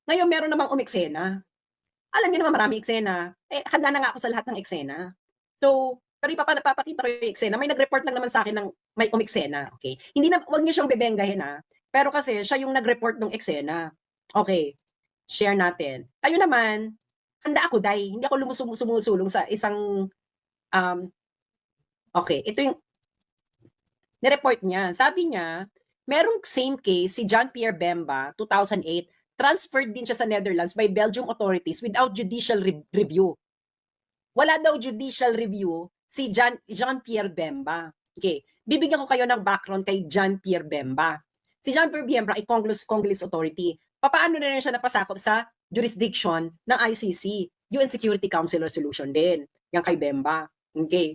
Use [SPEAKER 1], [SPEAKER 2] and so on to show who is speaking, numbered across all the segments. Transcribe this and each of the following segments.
[SPEAKER 1] Ngayon meron namang umeksena. Alam niyo naman maraming eksena, eh, handa na nga ako sa lahat ng eksena. So, pero papakita ko yung eksena, may nag-report lang naman sa'kin ng may umeksena, okey. Hindi na 'wag niyo siyang bebenggahin, pero kasi siya yung nag-report nung eksena. Okey, share natin. Kayo naman, handa ako day, hindi ako sumusulong sa isang, um okey, ito yung ni-report niya. Sabi niya, merong same case si John Pierre Bemba, 2008, transferred din siya sa Netherlands by Belgium authorities without judicial review. Wala daw judicial review si Jean Pierre Bemba. Okay, bibigyan ko kayo ng background kay Jean Pierre Bemba. Si Jean Pierre Bemba ay Congolese authority. Papaano na rin siya napasakop sa jurisdiction ng ICC, UN Security Council Resolution din. Yan kay Bemba. Okay.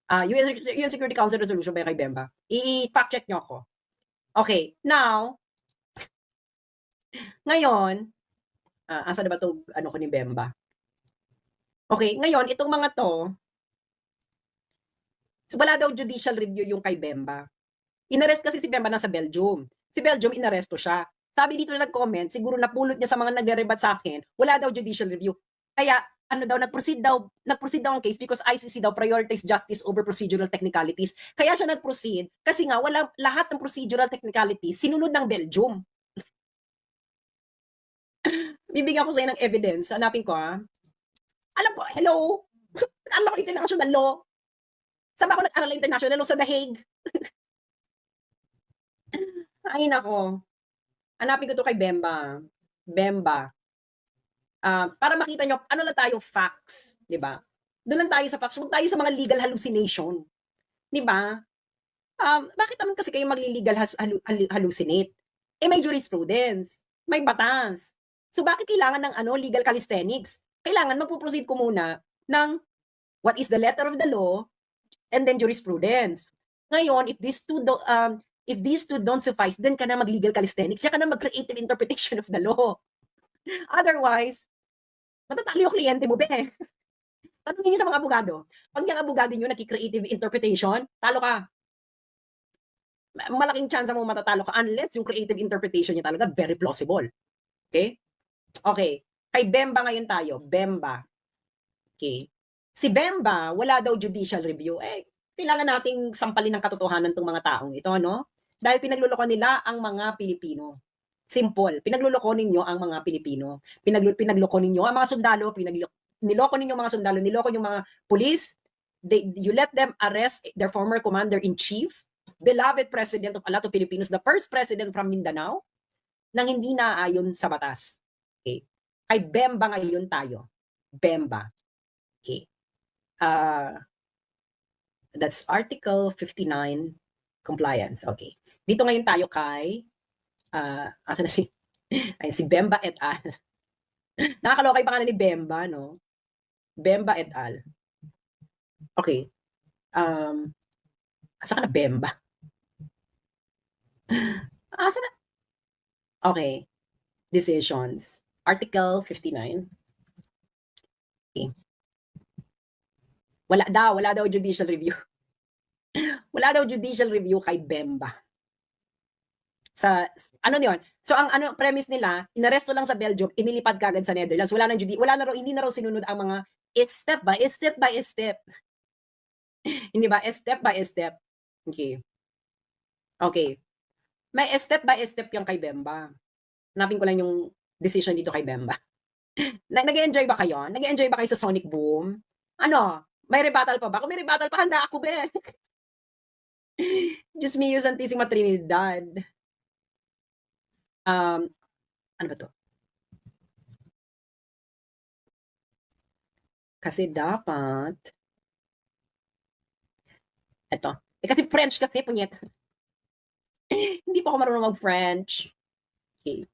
[SPEAKER 1] UN Security Council Resolution ba yan kay Bemba? I-fact check nyo ako. Okay, now, ngayon, asa na ba to ano ko ni Bemba? Okay, ngayon, itong mga to, so wala daw judicial review yung kay Bemba. Inarrest kasi si Bemba nasa Belgium. Si Belgium, inaresto siya. Sabi dito na nag-comment, siguro napulot niya sa mga nagre-rebut sa akin, wala daw judicial review. Kaya, ano daw, nag-proceed daw ang case because ICC daw prioritize justice over procedural technicalities. Kaya siya nag-proceed kasi nga wala lahat ng procedural technicalities sinunod ng Belgium. Bibigyan ko sa ng evidence. Hanapin ko Alam ko, hello. Alam ko international law. Saan ba ako nag-aral ng international law? Sa The Hague. Ay nako. Hanapin ko 'to kay Bemba. Bemba. Para makita nyo, ano lang tayo, facts, 'di ba? Doon lang tayo sa facts, huwag tayo sa mga legal hallucination, 'di ba? Bakit naman kasi kayo magli-legal hallucinate? Eh, may jurisprudence, may batas. So bakit kailangan ng legal calisthenics? Kailangan magpo-proceed ko muna ng what is the letter of the law and then jurisprudence. Ngayon, if these two don't suffice, then ka na mag-legal calisthenics, siya ka na mag-creative interpretation of the law. Otherwise, matatalo yung kliyente mo, be. Tanungin niyo sa mga abogado. Pag yung abogado niyo nagki-creative interpretation, talo ka. Malaking chance mo matatalo ka unless yung creative interpretation niya talaga very plausible. Okay? Okay. Kay Bemba ngayon tayo. Bemba. Okay. Si Bemba, wala daw judicial review. Eh, kailangan nating sampalin ng katotohanan tong mga taong ito, no? Dahil pinagluloko nila ang mga Pilipino. Simple. Pinagluloko ninyo ang mga Pilipino. Pinagluloko ninyo ang mga sundalo, niloko ninyo mga sundalo, niloko yung mga police. You let them arrest their former commander-in-chief, beloved president of a lot of Filipinos, the first president from Mindanao, nang hindi naayon sa batas. Okay. Kay Bemba ngayon tayo. Bemba. Okay. That's Article 59, compliance. Okay. Dito ngayon tayo kay asa na si ay, si Bemba et al. Nakakaloka yung pangalan ni Bemba, no? Bemba et al. Okay. Asa ka na Bemba? Asa na? Okay. Decisions. Article 59. Okay. Wala daw judicial review. Wala daw judicial review kay Bemba. Sa ano 'yon? So ang premise nila, inaresto lang sa Belgium, inilipad kaagad sa Netherlands. Hindi na raw sinunod ang mga step by step. Hindi ba? Step by step. Okay. Okay. May step by step yung kay Bemba. Hanapin ko lang yung decision dito kay Bemba. Nag-e-enjoy ba kayo? Nag-e-enjoy ba kayo sa Sonic Boom? Ano? May rebuttal pa ba? Kung may rebuttal pa, handa ako, be. Diyos mio, Santisima Trinidad. Ano ba to? Kasi dapat, eto. Eh, kasi French kasi, punyet. Hindi pa ako marunong mag-French. Okay.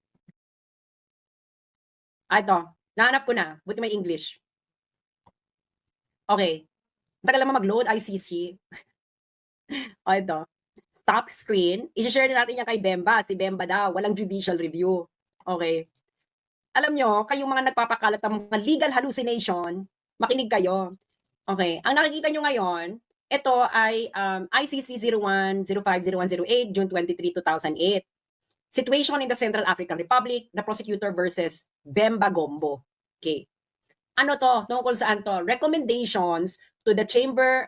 [SPEAKER 1] Ito. Nahanap ko na. Buti may English. Okay. Tagal naman mag-load, ICC. O, ito. Stop screen. I-share na natin yan kay Bemba. Si Bemba daw, walang judicial review. Okay. Alam nyo, kayong mga nagpapakalat ng mga legal hallucination, makinig kayo. Okay. Ang nakikita nyo ngayon, ito ay ICC 01-05-0108, June 23, 2008. Situation in the Central African Republic, the prosecutor versus Bemba Gombo. Okay. Ano to? Tungkol saan to? Recommendations to the Chamber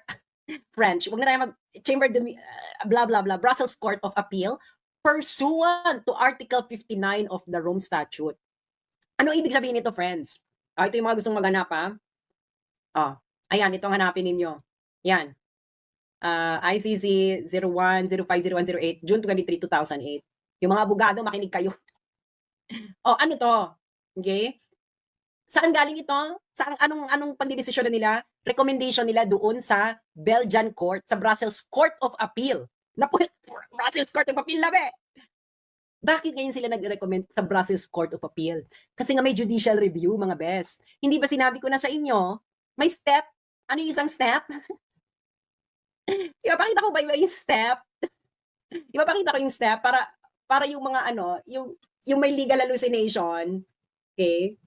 [SPEAKER 1] French. Huwag na tayo Chamber blah blah blah Brussels Court of Appeal pursuant to Article 59 of the Rome Statute. Ano ibig sabihin nito, friends? Ito yung mga gustong maghanap, ha? Ayan, itong hanapin ninyo. Yan. ICC 01-05-0108, June 23, 2008. Yung mga abogado, makinig kayo. Ano to? Okay? Saan galing ito? Anong pagdidesisyon nila? Recommendation nila doon sa Belgian Court, sa Brussels Court of Appeal. Brussels Court of Appeal na ba? Bakit ngayon sila nag-recommend sa Brussels Court of Appeal? Kasi nga may judicial review, mga best. Hindi ba sinabi ko na sa inyo, may step? Ano yung isang step? Ipapakita ko ba yung step? Ipapakita ko yung step para yung mga yung may legal hallucination, okay?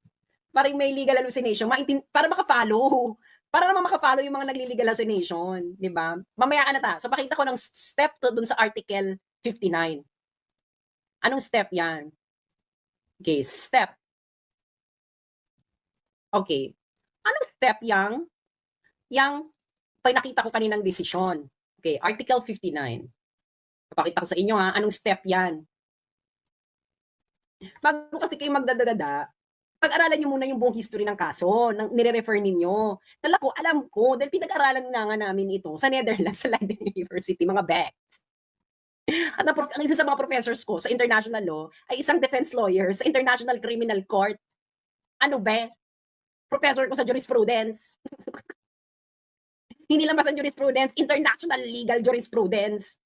[SPEAKER 1] Para yung may legal hallucination, para maka-follow. Para naman maka-follow yung mga nagli-legal hallucination, di ba? Mamaya ka na ta. So pakita ko ng step to dun sa Article 59. Anong step yan? Okay, step. Okay. Anong step yang pinakita ko kaninang desisyon? Okay, Article 59. Papakita ko sa inyo, ha, anong step yan. Bago kasi kayo magdadadada, pag-aralan nyo muna yung buong history ng kaso, nire-refer ninyo. Dala ko, alam ko, dahil pinag-aralan nga namin ito sa Netherlands, sa Leiden University, mga Beck. At ang isa sa mga professors ko sa international law ay isang defense lawyer sa International Criminal Court. Ano ba? Professor ko sa jurisprudence. Hindi lang ba sa jurisprudence, international legal jurisprudence.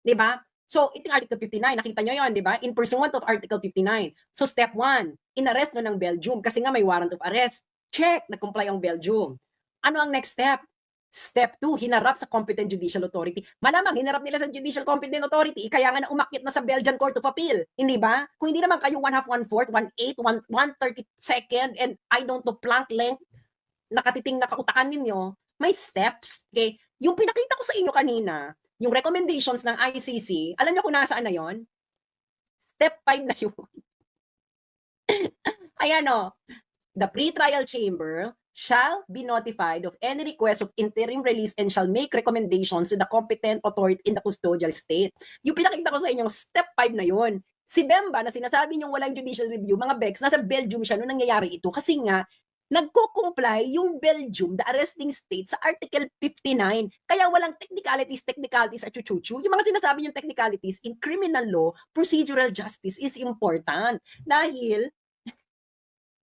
[SPEAKER 1] Di ba? So, ito yung Article 59, nakita nyo yun, di ba? In pursuant of Article 59. So, step 1, inarrest mo ng Belgium kasi nga may warrant of arrest. Check, nag-comply ang Belgium. Ano ang next step? Step 2, hinarap sa competent judicial authority. Malamang, hinarap nila sa judicial competent authority, kaya nga na umakyat na sa Belgian Court of Appeal. Hindi ba? Kung hindi naman kayo 1/2, 1/4, 1/8, 1/32, and I don't know, plank length, nakatiting nakautakan ninyo, may steps. Okay? Yung pinakita ko sa inyo kanina, yung recommendations ng ICC, alam niyo kung nasaan na yon? Step 5 na yun. Ayan o. The pre-trial chamber shall be notified of any request of interim release and shall make recommendations to the competent authority in the custodial state. Yung pinakita ko sa inyo, step 5 na yun. Si Bemba na sinasabi niyong walang judicial review, mga Bex, nasa Belgium siya nung nangyayari ito kasi nga, nagko-comply yung Belgium, the arresting state, sa Article 59. Kaya walang technicalities at chuchuchu. Yung mga sinasabi yung technicalities in criminal law, procedural justice is important. Dahil,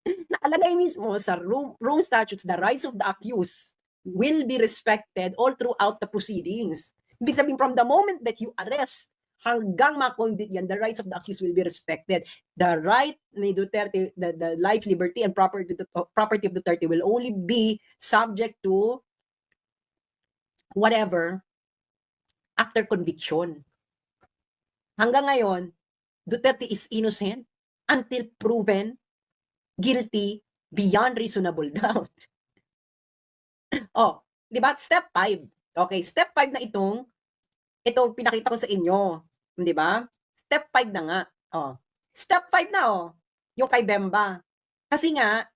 [SPEAKER 1] nakalagay mismo sa Rome Statutes, the rights of the accused will be respected all throughout the proceedings. Ibig sabihin, from the moment that you arrest, hanggang ma-convict yan, the rights of the accused will be respected. The right ni Duterte, the life, liberty, and property of Duterte will only be subject to whatever after conviction. Hanggang ngayon, Duterte is innocent until proven guilty beyond reasonable doubt. Di ba? Step 5. Okay, step 5 na ito pinakita ko sa inyo. Di ba? Step 5 na nga. Step 5 na yung kay Bemba. Kasi nga,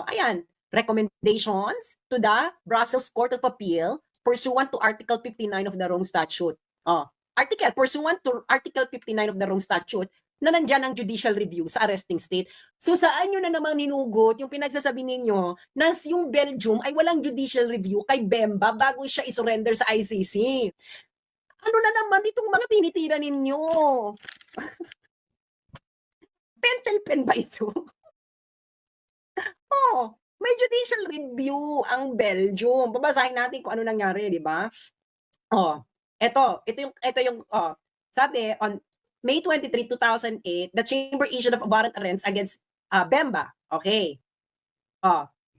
[SPEAKER 1] ayan, recommendations to the Brussels Court of Appeal pursuant to Article 59 of the Rome Statute. Pursuant to Article 59 of the Rome Statute, na nandyan ang judicial review sa arresting state. So saan nyo na naman hinugot yung pinagsasabi ninyo na yung Belgium ay walang judicial review kay Bemba bago siya isurrender sa ICC? Ano na naman itong mga tinitira ninyo? Pentel pen ba ito? May judicial review ang Belgium. Babasahin natin kung ano nangyari, di ba? Ito yung sabi on May 23, 2008, the chamber issued a warrant arrest against Bemba. Okay.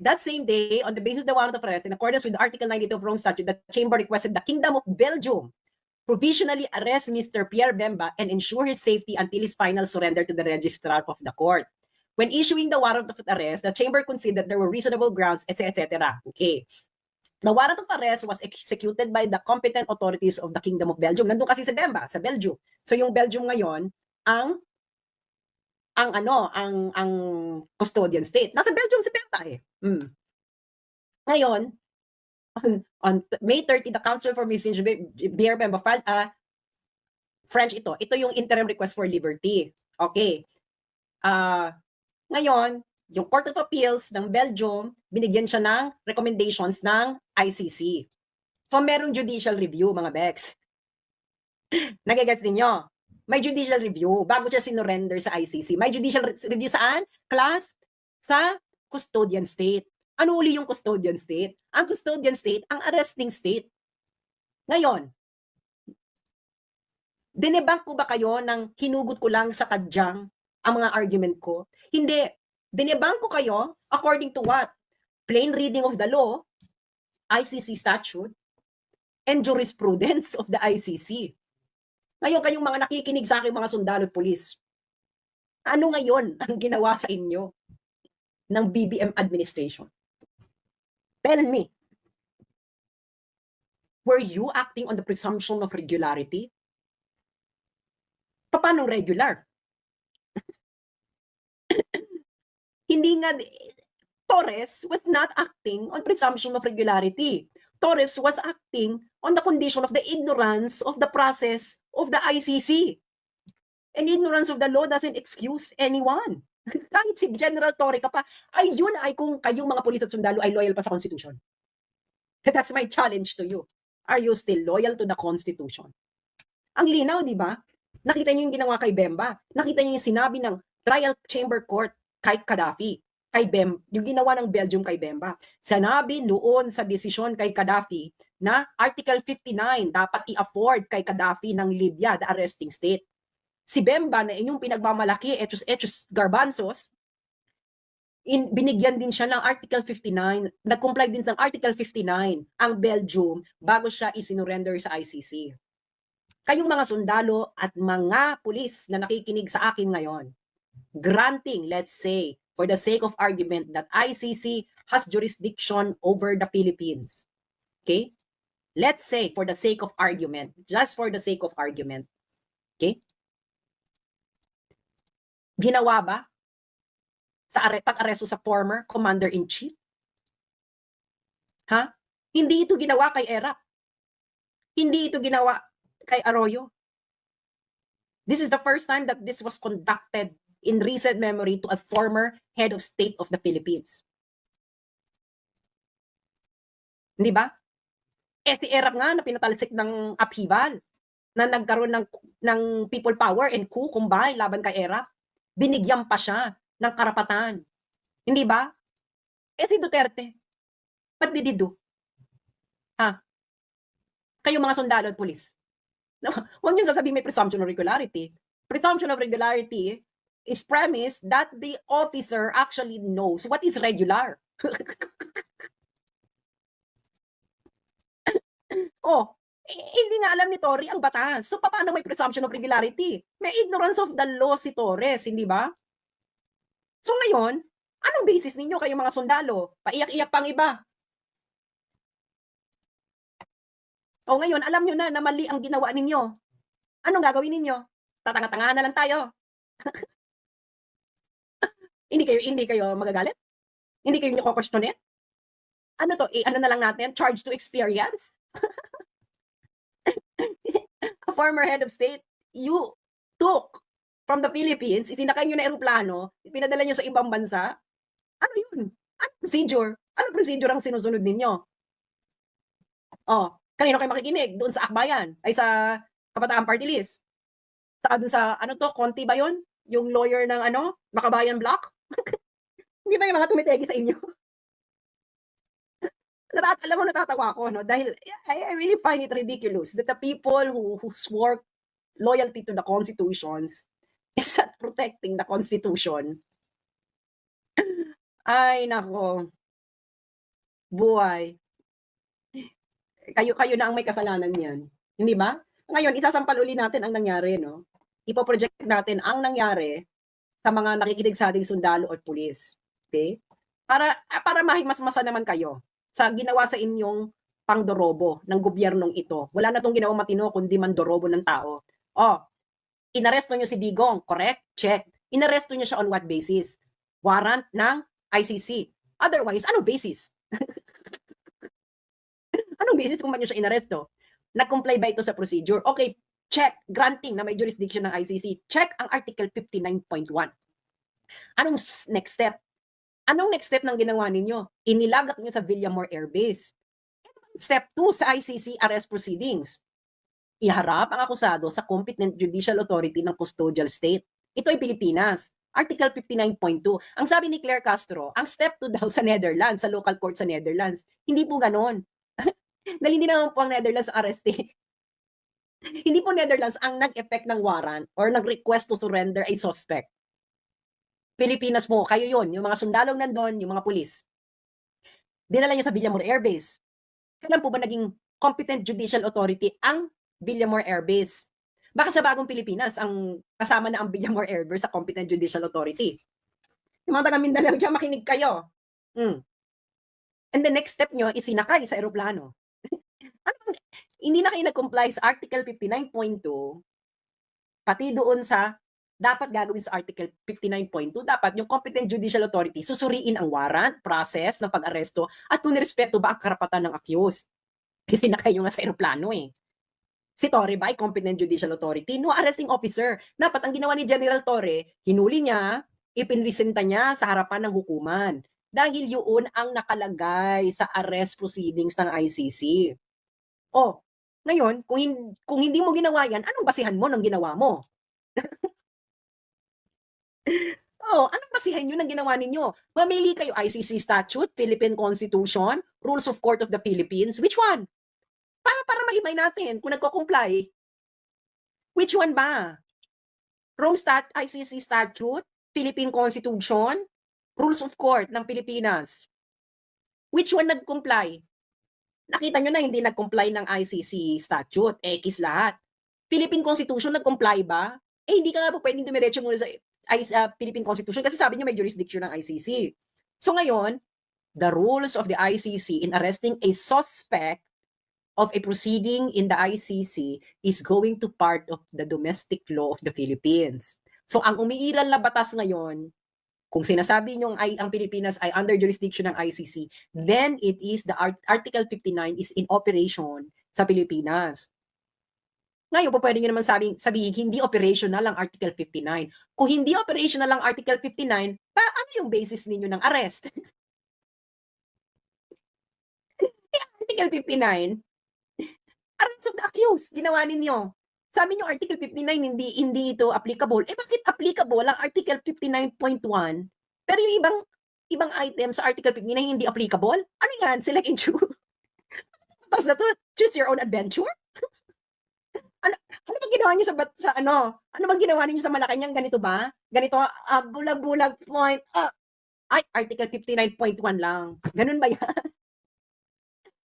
[SPEAKER 1] That same day, on the basis of the warrant of arrest, in accordance with Article 92 of Rome Statute, the chamber requested the Kingdom of Belgium provisionally arrest Mr. Pierre Bemba and ensure his safety until his final surrender to the registrar of the court. When issuing the warrant of arrest, the chamber considered there were reasonable grounds, etc. Okay. The warrant of arrest was executed by the competent authorities of the Kingdom of Belgium. Nandun kasi sa Bemba, sa Belgium. So yung Belgium ngayon, ang ang custodian state. Nasa Belgium si Berta eh. Ngayon, on May 30, the Council for Muslims BRPM filed a French ito. Ito yung interim request for liberty. Okay. Ngayon, yung Court of Appeals ng Belgium, binigyan siya ng recommendations ng ICC. So, merong judicial review, mga Bex. Nagigets ninyo? May judicial review bago siya sinurrender sa ICC. May judicial review saan? Class? Sa custodian state. Ano uli yung custodian state? Ang custodian state, ang arresting state. Ngayon, dinebunk ko ba kayo ng hinugot ko lang sa kadyang ang mga argument ko? Hindi. Dinebunk ko kayo according to what? Plain reading of the law, ICC statute, and jurisprudence of the ICC. Ngayon, kayong mga nakikinig sa akin, mga sundalo at pulis, ano ngayon ang ginawa sa inyo ng BBM administration? Tell me, were you acting on the presumption of regularity? Paano regular? Hindi nga, Torres was not acting on presumption of regularity. Torres was acting on the condition of the ignorance of the process of the ICC. And ignorance of the law doesn't excuse anyone. Kahit si General Torre ka pa, ay yun ay kung kayong mga pulis at sundalo ay loyal pa sa Constitution. That's my challenge to you. Are you still loyal to the Constitution? Ang linaw, di ba? Nakita niyo yung ginawa kay Bemba. Nakita niyo yung sinabi ng Trial Chamber Court kay Gaddafi. Yung ginawa ng Belgium kay Bemba. Sinabi noon sa desisyon kay Gaddafi na Article 59 dapat i-afford kay Gaddafi ng Libya, the arresting state. Si Bemba na inyong pinagmamalaki, etos garbanzos, binigyan din siya ng Article 59, nag-comply din ng Article 59 ang Belgium bago siya isinurrender sa ICC. Kayong mga sundalo at mga pulis na nakikinig sa akin ngayon, granting, let's say, for the sake of argument that ICC has jurisdiction over the Philippines. Okay? Let's say, for the sake of argument, just for the sake of argument. Okay? Ginawa ba sa pag-aresto sa former commander-in-chief? Ha? Hindi ito ginawa kay Erap. Hindi ito ginawa kay Arroyo. This is the first time that this was conducted in recent memory to a former head of state of the Philippines. Hindi ba? Si Erap nga na pinatalsik ng upheaval, na nagkaroon ng people power and coup combined laban kay Erap. Binigyan pa siya ng karapatan. Hindi ba? Si Duterte, what did he do? Ha? Kayo mga sundalo at pulis. No, huwag niyo sasabihin may presumption of regularity. Presumption of regularity is premise that the officer actually knows what is regular. Hindi nga alam ni Torre ang batas. So, paano may presumption of regularity? May ignorance of the law si Torres, hindi ba? So, ngayon, anong basis ninyo kayong mga sundalo? Paiyak-iyak pang iba. Ngayon, alam nyo na mali ang ginawa ninyo. Anong gagawin ninyo? Tatanga-tanga na lang tayo. Hindi kayo magagalit? Hindi kayo nyo kukwestiyonin? Ano to? Ano na lang natin? Charge to experience? A former head of state, you took from the Philippines, isinakay nyo na eroplano, pinadala nyo sa ibang bansa. Ano yun? Ano procedure? Ano procedure ang sinusunod ninyo? Kanino kayo makikinig? Doon sa Akbayan? Ay sa Kabataan Party List? Doon sa, Conti ba yun? Yung lawyer ng, Makabayan Block? Hindi ba yung mga tumitegi sa inyo? Alam mo, natatawa ako, no? Dahil I really find it ridiculous that the people who swore loyalty to the constitutions is not protecting the Constitution. Ay, nako. Buhay. Kayo na ang may kasalanan niyan. Hindi ba? Ngayon, isasampal uli natin ang nangyari, no? Ipoproject natin ang nangyari sa mga nakikinig sa ating sundalo at pulis. Okay? Para mahimasmasa naman kayo sa ginawa sa inyong pangdorobo ng gobyernong ito. Wala na tong ginawang matino kundi mandorobo ng tao. Inaresto niyo si Digong, correct? Check. Inaresto niyo siya on what basis? Warrant ng ICC. Otherwise, anong basis? Anong basis kung man niyo siya inaresto? Nag-comply ba ito sa procedure? Okay, check. Granting na may jurisdiction ng ICC. Check ang Article 59.1. Anong next step? Anong next step ng ginawa ninyo? Inilagak niyo sa Villamor Air Base. Step 2 sa ICC arrest proceedings. Iharap ang akusado sa competent judicial authority ng custodial state. Ito ay Pilipinas. Article 59.2. Ang sabi ni Claire Castro, ang step 2 daw sa Netherlands, sa local court sa Netherlands. Hindi po ganon. Dahil hindi naman po ang Netherlands arresti. Hindi po Netherlands ang nag-effect ng warrant or nag-request to surrender a suspect. Pilipinas mo, kayo yon, yung mga sundalong nandun, yung mga pulis. Dinala niya sa Villamor Air Base. Kailan po ba naging competent judicial authority ang Villamor Air Base? Baka sa bagong Pilipinas, ang kasama na ang Villamor Air Base sa competent judicial authority. Yung mga taga Mindanao dyan, makinig kayo. And the next step nyo is sinakay sa aeroplano. Hindi na kayo nag-comply sa Article 59.2, pati doon sa dapat gagawin sa Article 59.2, dapat yung competent judicial authority susuriin ang warrant, process ng pag-aresto, at kung nirespeto ba ang karapatan ng accused. Kasi na kayo nga sa aeroplano eh. Si Torre ba ay competent judicial authority? No arresting officer. Dapat ang ginawa ni General Torre, hinuli niya, ipinresenta niya sa harapan ng hukuman. Dahil yun ang nakalagay sa arrest proceedings ng ICC. Oh, ngayon, kung hindi mo ginawa yan, anong basihan mo ng ginawa mo? Oh, anong basihan nyo ng ginawa ninyo? Mamili kayo ICC statute, Philippine Constitution, Rules of Court of the Philippines. Which one? Para mahimay natin kung nagko-comply. Which one ba? ICC statute, Philippine Constitution, Rules of Court ng Pilipinas. Which one nag-comply? Nakita nyo na hindi nag-comply ng ICC statute, X lahat. Philippine Constitution nag-comply ba? Hindi ka nga po pwedeng dumiretso muna sa Philippine Constitution kasi sabi nyo may jurisdiction ng ICC. So ngayon, the rules of the ICC in arresting a suspect of a proceeding in the ICC is going to part of the domestic law of the Philippines. So ang umiiral na batas ngayon, kung sinasabi nyo ang Pilipinas ay under jurisdiction ng ICC, then it is the Article 59 is in operation sa Pilipinas. Ngayon po pwede nyo naman sabihin, hindi operational ang Article 59. Kung hindi operational ang Article 59, ano yung basis ninyo ng arrest? Article 59, arrest of the accused, ginawa ninyo. Sabi nyo Article 59, hindi ito applicable. Bakit applicable ang Article 59.1? Pero yung ibang items sa Article 59 hindi applicable? Ano yan? Select and choose. Tapos na to, choose your own adventure? Ano bang ginawa niyo sa ano? Ano bang ginawa niyo sa Malacanang? Ganito ba? Ganito, bulag-bulag point. Ay, Article 59.1 lang. Ganun ba yan?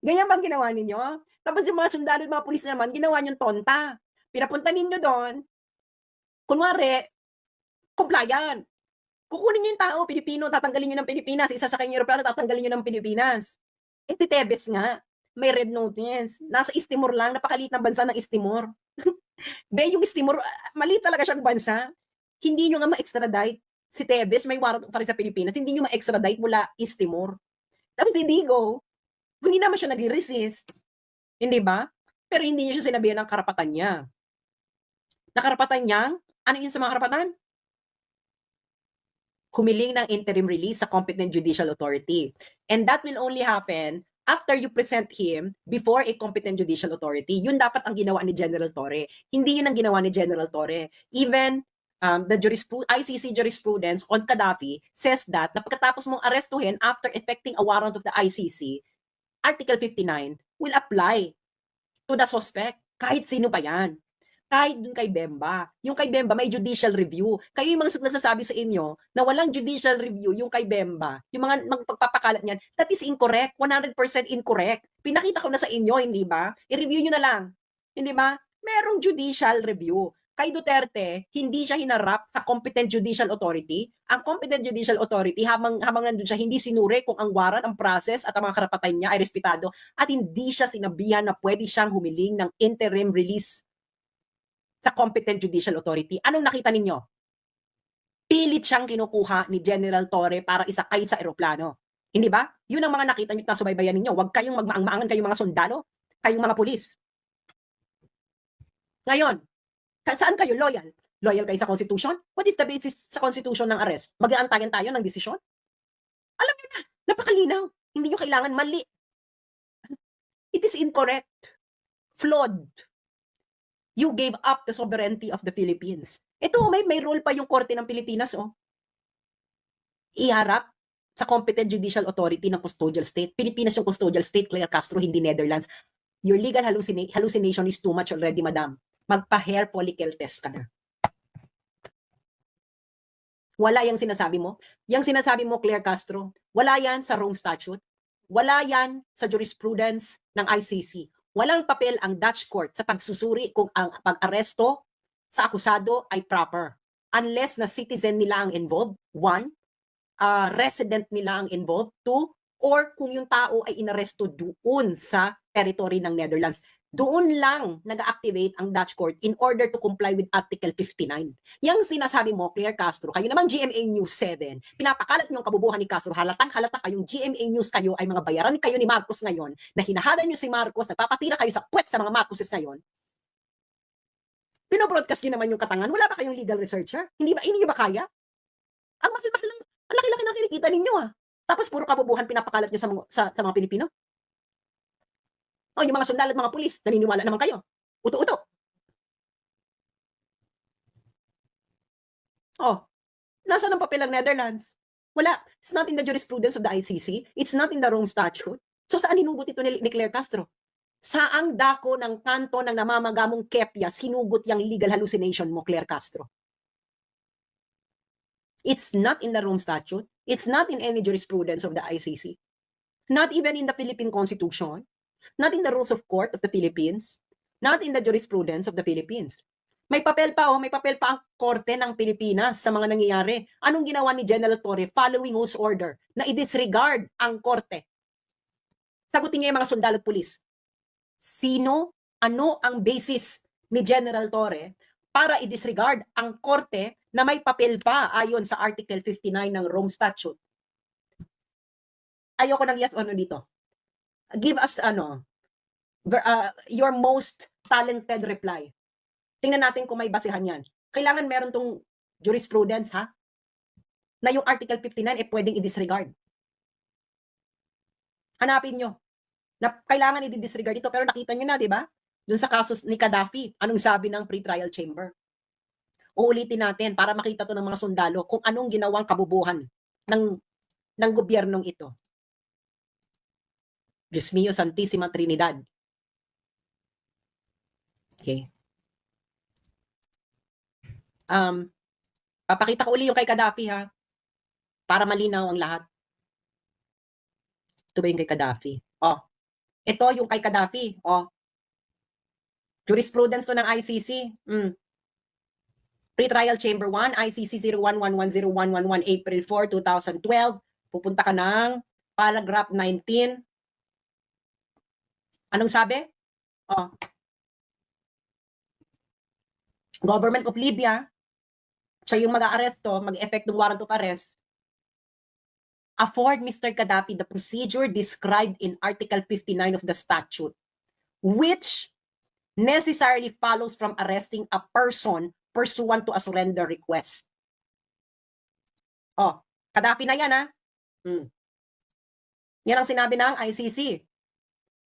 [SPEAKER 1] Ganyan bang ginawa ninyo? Tapos yung mga sundalo at mga pulis naman, ginawa niyong tonta. Pinapunta ninyo doon, kunwari, compliant. Kukunin niyo yung tao, Pilipino, tatanggalin niyo ng Pilipinas. Isa sa kanyang aeroplano, tatanggalin niyo ng Pilipinas. Si Tebes nga, may red notice. Nasa Istimor lang, napakaliit ng bansa ng Istimor. Yung Istimor, maliit talaga siyang bansa. Hindi nyo nga ma-extradite. Si Tebes, may warrant pa rin sa Pilipinas, hindi nyo ma-extradite mula Istimor. Tapos si Digo, hindi naman siya nag-resist. Hindi ba? Pero hindi niya siya sinabihan ng karapatan niya. Nakarapatan niya, ano yun sa mga karapatan? Humiling ng interim release sa competent judicial authority. And that will only happen after you present him before a competent judicial authority. Yun dapat ang ginawa ni General Torre. Hindi yun ang ginawa ni General Torre. Even the ICC jurisprudence on Gaddafi says that na pagkatapos mong arestuhin after effecting a warrant of the ICC, Article 59 will apply to the suspect. Kahit sino pa yan. Kahit dun kay Bemba. Yung kay Bemba may judicial review. Kayo yung mga nagsasabi sa inyo na walang judicial review yung kay Bemba. Yung mga magpapakalat niyan, that is incorrect. 100% incorrect. Pinakita ko na sa inyo, hindi ba? I-review nyo na lang. Hindi ba? Merong judicial review. Kay Duterte, hindi siya hinarap sa competent judicial authority. Ang competent judicial authority, habang nandun siya, hindi sinure kung ang warrant, ang process, at ang mga karapatan niya ay respetado. At hindi siya sinabihan na pwede siyang humiling ng interim release. sa competent judicial authority. Anong nakita ninyo? Pilit siyang kinukuha ni General Torre para isakay sa eroplano. Hindi ba? Yun ang mga nakita nyo at nasubaybayan ninyo. Huwag kayong magmaang-maangan kayong mga sundalo, kayong mga pulis. Ngayon, saan kayo loyal? Loyal kayo sa Constitution? What is the basis sa Constitution ng arrest? Mag-aantayan tayo ng desisyon? Alam niyo na, napakalinaw. Hindi nyo kailangan mali. It is incorrect. Flawed. You gave up the sovereignty of the Philippines. Ito, may role pa yung Korte ng Pilipinas, oh. Iharap sa competent judicial authority ng custodial state. Pilipinas yung custodial state, Claire Castro, hindi Netherlands. Your legal hallucination is too much already, madam. Magpa-hair follicle test ka na. Wala yung sinasabi mo. Yung sinasabi mo, Claire Castro, wala yan sa Rome Statute. Wala yan sa jurisprudence ng ICC. Walang papel ang Dutch court sa pagsusuri kung ang pag-aresto sa akusado ay proper. Unless na citizen nila ang involved, one, resident nila ang involved, two, or kung yung tao ay inaresto doon sa territory ng Netherlands. Doon lang nag-activate ang Dutch court in order to comply with Article 59. Yang sinasabi mo, Claire Castro, kayo naman GMA News 7, pinapakalat niyo ang kabubuhan ni Castro, halatang-halata kayong GMA News kayo ay mga bayaran kayo ni Marcos ngayon, na hinahada niyo si Marcos, nagpapatira kayo sa puwet sa mga Marcoses ngayon. Pinobroadcast niyo naman yung katangan, wala ba kayong legal researcher? Hindi niyo ba kaya? Ang mahal-mahal lang, ang laki-laki ng kinikita ninyo ah. Tapos puro kabubuhan pinapakalat niyo sa mga Pilipino? O, yung mga sundalo at mga pulis, naniniwala naman kayo. Uto-uto. Oh, nasaan ang papel ng Netherlands? Wala. It's not in the jurisprudence of the ICC. It's not in the Rome Statute. So saan hinugot ito ni Claire Castro? Saang dako ng kanto ng namamagamong Kepias hinugot yung legal hallucination mo, Claire Castro? It's not in the Rome Statute. It's not in any jurisprudence of the ICC. Not even in the Philippine Constitution. Not in the rules of court of the Philippines. Not in the jurisprudence of the Philippines. May papel pa ang Korte ng Pilipinas sa mga nangyayari. Anong ginawa ni General Torre following whose order na i-disregard ang Korte? Sagutin niya yung mga sundalo at pulis. Ano ang basis ni General Torre para i-disregard ang Korte na may papel pa ayon sa Article 59 ng Rome Statute? Ayoko ng yes or no dito. Give us your most talented reply. Tingnan natin kung may basehan yan. Kailangan meron tong jurisprudence, ha? Na yung Article 59 pwedeng i-disregard. Hanapin nyo. Na kailangan i-disregard ito. Pero nakita nyo na, di ba? Doon sa kasus ni Gaddafi, anong sabi ng pre-trial chamber? Uulitin natin para makita to ng mga sundalo kung anong ginawang kabubuhan ng gobyernong ito. Diyos mio, Santissima Trinidad. Okay. Papakita ko uli yung kay Gaddafi, ha? Para malinaw ang lahat. Ito ba yung kay Gaddafi? Oh. Ito yung kay Gaddafi. Oh. Jurisprudence to ng ICC. Pre-trial Chamber 1, ICC 01110111 April 4, 2012. Pupunta ka ng paragraph 19. Anong sabi? Oh. Government of Libya, siya yung mag-aaresto, mag-effect ng warrant of arrest, afford Mr. Gaddafi the procedure described in Article 59 of the statute, which necessarily follows from arresting a person pursuant to a surrender request. Oh, Gaddafi na yan, ha? Yan ang sinabi ng ICC.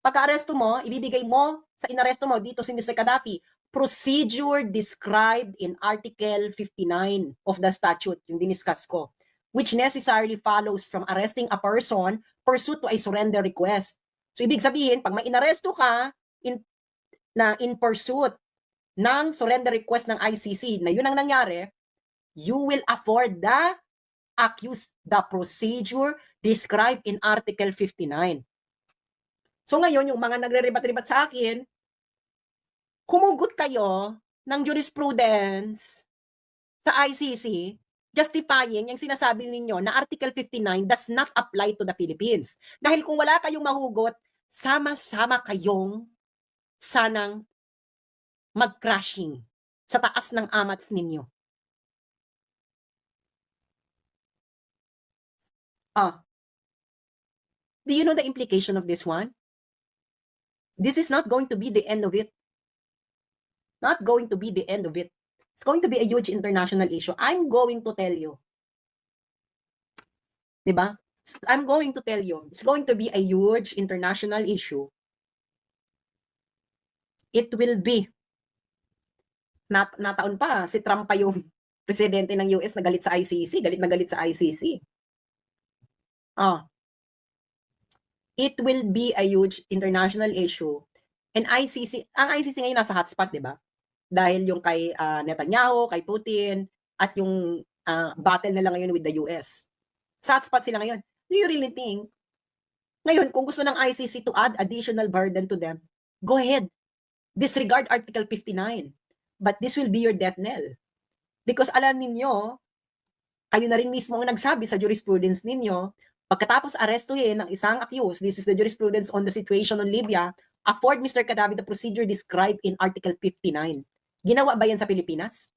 [SPEAKER 1] Pagka-aresto mo, ibibigay mo sa inaresto mo dito si Mr. Gaddafi, procedure described in Article 59 of the statute, yung diniscuss ko, which necessarily follows from arresting a person pursuant to a surrender request. So, ibig sabihin, pag may inaresto ka in pursuit ng surrender request ng ICC, na yun ang nangyari, you will afford the accused the procedure described in Article 59. So ngayon, yung mga nagre-rebat-rebat sa akin, humugot kayo ng jurisprudence sa ICC justifying yung sinasabi ninyo na Article 59 does not apply to the Philippines. Dahil kung wala kayong mahugot, sama-sama kayong sanang mag-crashing sa taas ng amats ninyo. Do you know the implication of this one? This is not going to be the end of it. Not going to be the end of it. It's going to be a huge international issue. I'm going to tell you. Diba? I'm going to tell you. It's going to be a huge international issue. It will be. Nataon pa, si Trump pa yung presidente ng US na galit sa ICC. Galit na galit sa ICC. It will be a huge international issue. And ang ICC ngayon nasa hotspot, di ba? Dahil yung kay Netanyahu, kay Putin, at yung battle nila ngayon with the US. Sa hotspot sila ngayon. Do you really think, ngayon, kung gusto ng ICC to add additional burden to them, go ahead. Disregard Article 59. But this will be your death knell. Because alam ninyo, kayo na rin mismo ang nagsabi sa jurisprudence ninyo, pagkatapos arestuhin ng isang accused, this is the jurisprudence on the situation on Libya, afford Mr. Cadavid the procedure described in Article 59. Ginawa ba yan sa Pilipinas?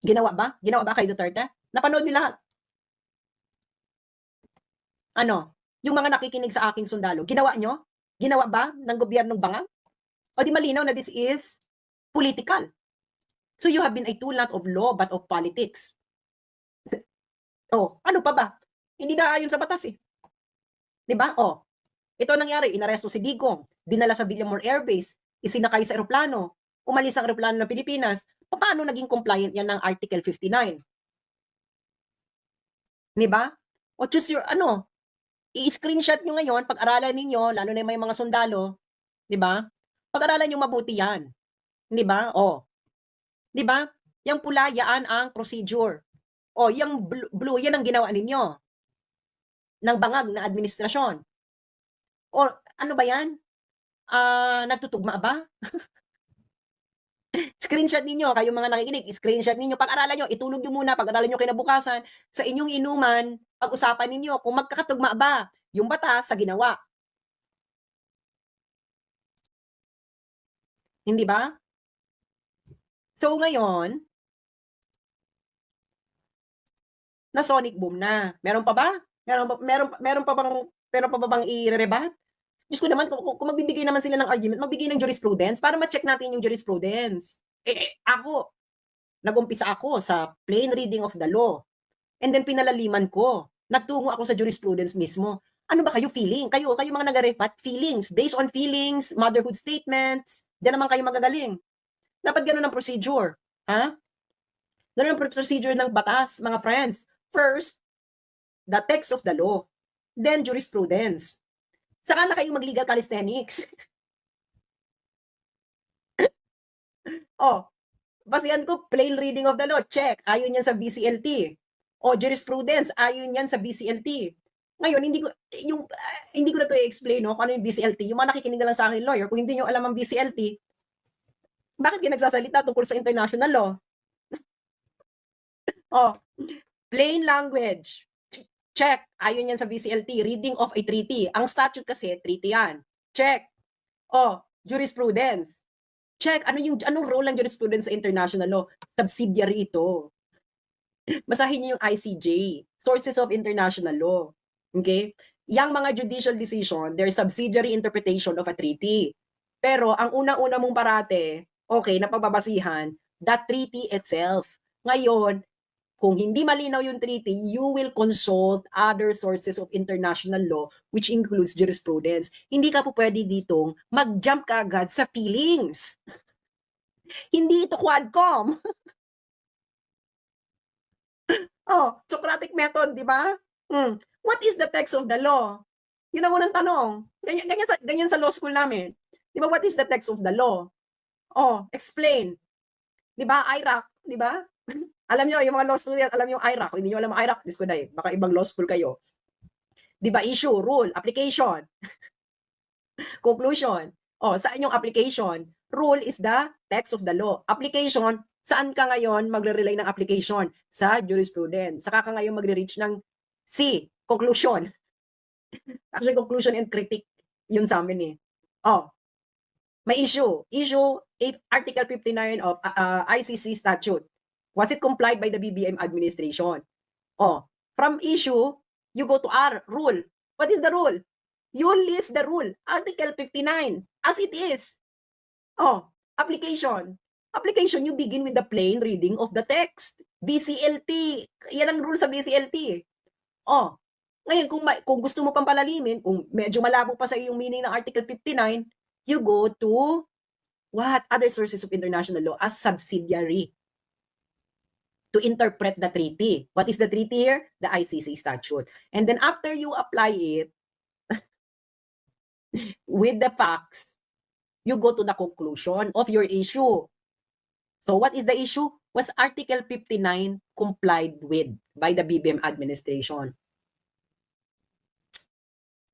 [SPEAKER 1] Ginawa ba? Ginawa ba kay Duterte? Napanood niyo lahat. Ano? Yung mga nakikinig sa aking sundalo, ginawa nyo? Ginawa ba ng gobyernong Bangang? O di malinaw na this is political. So you have been a tool not of law but of politics. Ano pa ba? Hindi na ayon sa batas eh. 'Di ba? Ito nangyari, inaresto si Digong, dinala sa Villamor Air Base, isinakay sa eroplano, umalis ang eroplano ng Pilipinas. Paano naging compliant yan ng Article 59? 'Di ba? O choose your i-screenshot nyo ngayon, pag-aralan ninyo, lalo na may mga sundalo, 'di ba? Pag-aralan nyo mabuti yan. 'Di ba? 'Di ba? Yang pula, yaan ang procedure. Yung blue, yan ang ginawa ninyo ng bangag na administrasyon. Ano ba yan? Nagtutugma ba? Screenshot ninyo, kayo mga nakikinig, screenshot ninyo, pag-aralan nyo, itulog nyo muna, pag-aralan nyo kinabukasan, sa inyong inuman, pag-usapan ninyo kung magkakatugma ba yung batas sa ginawa. Hindi ba? So ngayon, na sonic boom na. Meron pa ba? Meron pa bang i-rebat? Diyos ko naman, kung magbibigay naman sila ng argument, magbigay ng jurisprudence para ma-check natin yung jurisprudence. Ako, nag-umpisa ako sa plain reading of the law. And then pinalaliman ko. Nagtungo ako sa jurisprudence mismo. Ano ba kayo feeling? Kayo mga nag-repat, feelings. Based on feelings, motherhood statements, diyan naman kayo magagaling. Dapat ganun ang procedure. Ganun ang procedure ng batas, mga friends. First, the text of the law. Then, jurisprudence. Saka na kayong mag-legal calisthenics. Basihan ko, plain reading of the law, check. Ayon yan sa BCLT. Jurisprudence, ayon yan sa BCLT. Ngayon, hindi ko na to i-explain kung ano yung BCLT. Yung mga nakikinig na lang sa akin lawyer, kung hindi nyo alam ang BCLT, bakit kayo nagsasalita tungkol sa international law? Plain language. Check. Ayon yan sa BCLT. Reading of a treaty. Ang statute kasi, treaty yan. Check. Jurisprudence. Check. Anong role ng jurisprudence sa international law? Subsidiary ito. Basahin niyo yung ICJ. Sources of international law. Okay? Yang mga judicial decision, their subsidiary interpretation of a treaty. Pero ang una-una mong parate, napagbabasihan, that treaty itself. Ngayon, kung hindi malinaw yung treaty, you will consult other sources of international law, which includes jurisprudence. Hindi ka po pwede ditong mag-jump ka agad sa feelings. Hindi ito Quadcom. Socratic method, di ba? What is the text of the law? Yun ang unang tanong. Ganyan sa law school namin. Di ba, what is the text of the law? Explain. Di ba, IRAC, di ba? Alam nyo, yung mga law student, alam nyo yung IRAC. Kung hindi nyo alam ang IRAC, Diyos ko na baka ibang law school kayo. Di ba, issue, rule, application, conclusion. Saan yung application? Rule is the text of the law. Application, saan ka ngayon magre-rely ng application? Sa jurisprudence. Saka ka ngayon magre-reach ng C, conclusion. Actually, conclusion and critique, yun sa amin eh. May issue. Article 59 of ICC statute. Was it complied by the BBM administration? Oh, from issue, you go to R, rule. What is the rule? You list the rule, Article 59, as it is. Oh, application. Application, you begin with the plain reading of the text. BCLT. Yan ang rule sa BCLT. Oh, ngayon kung gusto mo pang palalimin, kung medyo malabo pa sa yung meaning ng Article 59, you go to what? Other sources of international law as subsidiary to interpret the treaty. What is the treaty here? The ICC statute. And then after you apply it with the facts, you go to the conclusion of your issue. So what is the issue? Was Article 59 complied with by the BBM administration?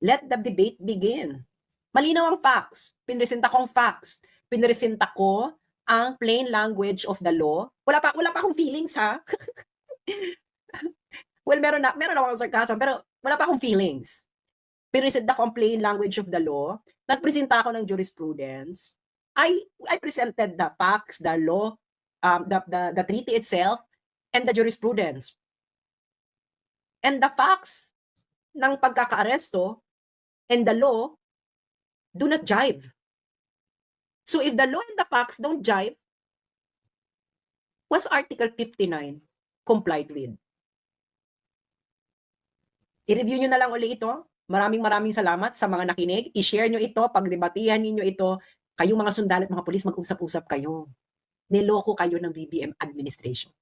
[SPEAKER 1] Let the debate begin. Malinaw ang facts. Pinresenta kong facts. Pinresenta ko ang plain language of the law. Wala pa akong feelings, ha? Well, meron akong sarcasm, pero wala pa akong feelings. Pinresenta ko ang plain language of the law. Nagpresenta ako ng jurisprudence. I presented the facts, the law, the treaty itself, and the jurisprudence. And the facts ng pagkakaaresto and the law do not jive. So if the law and the facts don't jive, was Article 59 complied with? I-review nyo na lang uli ito. Maraming salamat sa mga nakinig. I-share nyo ito, pagdebatihan ninyo ito. Kayong mga sundalo at mga pulis, mag-usap-usap kayo. Niloko kayo ng BBM administration.